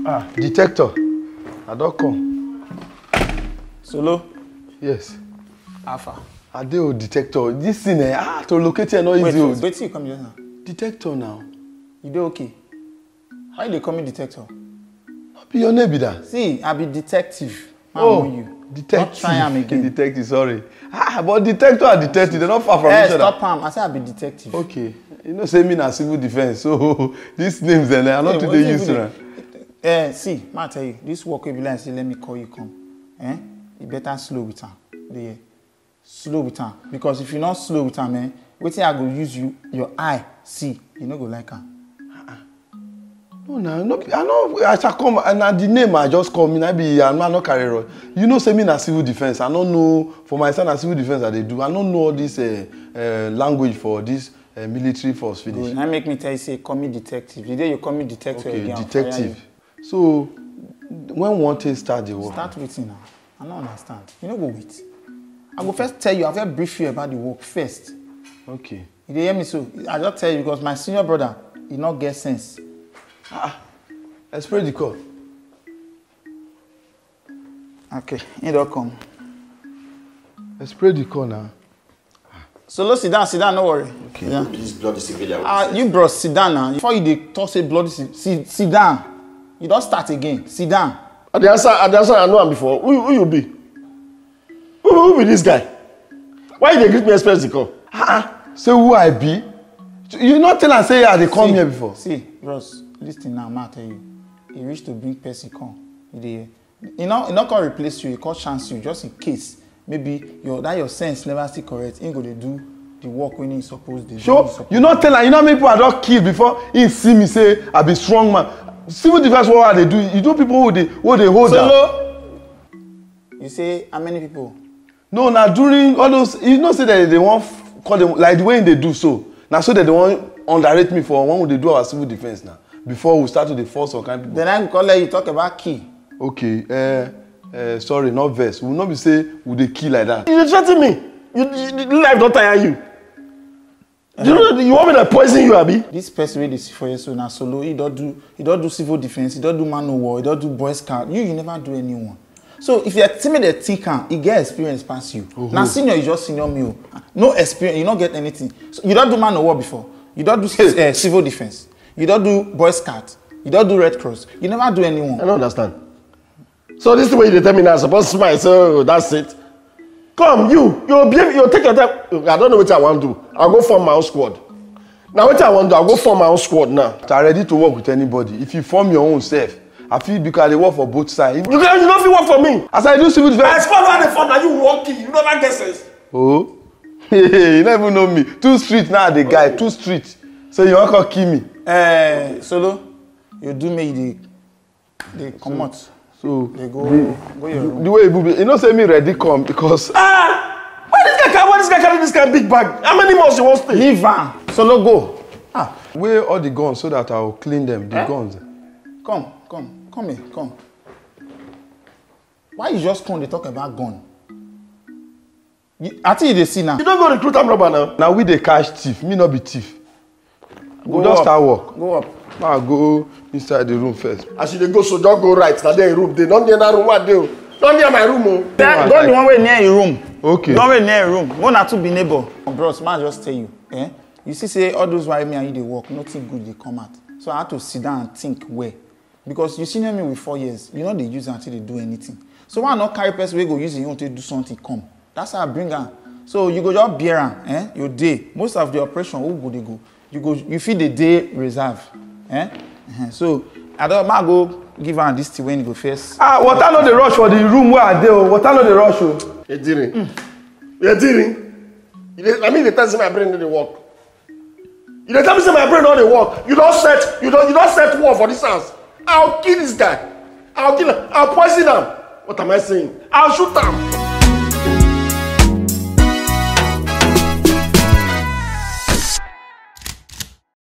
Ah, detector. I don't come. Solo? Yes. Alpha. I do detector. This thing, to locate it, not easy. Wait till you come here now. Detector now. You do okay? Why they call me detector? Not be your name, be that. See, I be detective. Detective. Not try am again. Detective, sorry. But detector and detective, they're not far from each other. Stop am. I say I be detective. Okay. You know, say me na civil defense, so these names then are not today used to. See, I tell you, this work will be like say, let me call you come. You better slow with her. Slow with her. Because if you're not slow with her, wait I go use your eye, see, you no go like her. No, I know I shall come and the name I just call me, I'm not carry on. You know, say me na civil defense. I don't know for my son na civil defense that they do. I don't know all this language for this military force finish. That make me tell you, say, call me detective. The day you call me detective okay, again, detective. So, when one thing start the work? Start waiting now. I don't understand. You know go wait. I go first tell you, I will brief you about the work first. Okay. You hear me so? I just tell you because my senior brother, he not get sense. Let's pray the call. Okay, he don't come. Let's pray the call now. So sit down, no worry. Okay. This bloody civilian. You bro, sit down now. Before you talk say bloody sit down. You don't start again. Sit down. At the answer I know him before. Who you be? Who be this guy? Why you dey greet me express the call? Say who I be? You not tell and say they come here before. See, bros, listen now, I tell you. He reached to bring person come. He not gonna replace you, he can't chance you just in case. Maybe your sense never still correct. He go to do the work when he supposed to. Sure, you not tell and you know many people I don't kill before he see me say I be strong man. Civil defense what they do? You do people who they hold Solo. You say how many people? No, now during all those you know say that they want call them like the way they do so. Now so that they want underrate me for when they do our civil defense now. Before we start to the force of kind of people. Then I call you talk about key. Okay, sorry, not verse. We will not be say would they kill like that. You threaten me. You life don't tire you. You know you want me to poison you, Abi? This person wey dey see for you so na Solo. He don't do civil defense. He don't do man o war. He don't do Boy Scout. You never do anyone. So if you're timid thinker, he get experience past you. Now senior you just senior me. No experience, you don't get anything. So you don't do man o war before. You don't do civil defense. You don't do Boy Scout. You don't do Red Cross. You never do anyone. I don't understand. So this is the way you tell me now. I'm supposed to smile. So that's it. Come, you take your time. I don't know what I want to do. I'll go form my own squad. Now what I want to do, I'll go form my own squad now. I'm ready to work with anybody. If you form your own self, I feel because they work for both sides. You don't feel work for me. As I do civil defense. I spot how they form now. You working. You never get sense. Oh, you never even know me. Too street now, the guy. Too street. So you want to kill me? Solo, you do me they come out. So they go your room. The way you know say me ready come because why this guy carry this kind of big bag? How many months you want to stay? Leave am. Solo go. Weigh all the guns so that I will clean them. The guns. Come here, come. Why you just come? They talk about gun. I think they see now. You don't go recruit am robber now. Now we dey catch thief. Me not be thief. We just start work. Go up. Now go inside the room first. As you dey go, so don't go right. Now there room. They don't near that room. What do? Don't near my room. Go the one way near your room. Okay. The one way near your room. One or two be neighbor. Bros, man, just tell you. You see, say all those why me and you they work, nothing good they come out. So I had to sit down and think where. Because you senior me with 4 years, you know they use it until they do anything. So why not carry person we go use it until do something come? That's how I bring her. So you go just bear am, your day. Most of the operation, who go they go? You feel the day reserve. So I don't mind go give her this thing when you go first. Water no dey rush for the room where I dey. Water no dey rush. You're I mean the time say my brain no dey work. You dey tell me say my brain no dey work. You don't set war for this house. I'll kill this guy. I'll kill him. I'll poison him. What am I saying? I'll shoot him.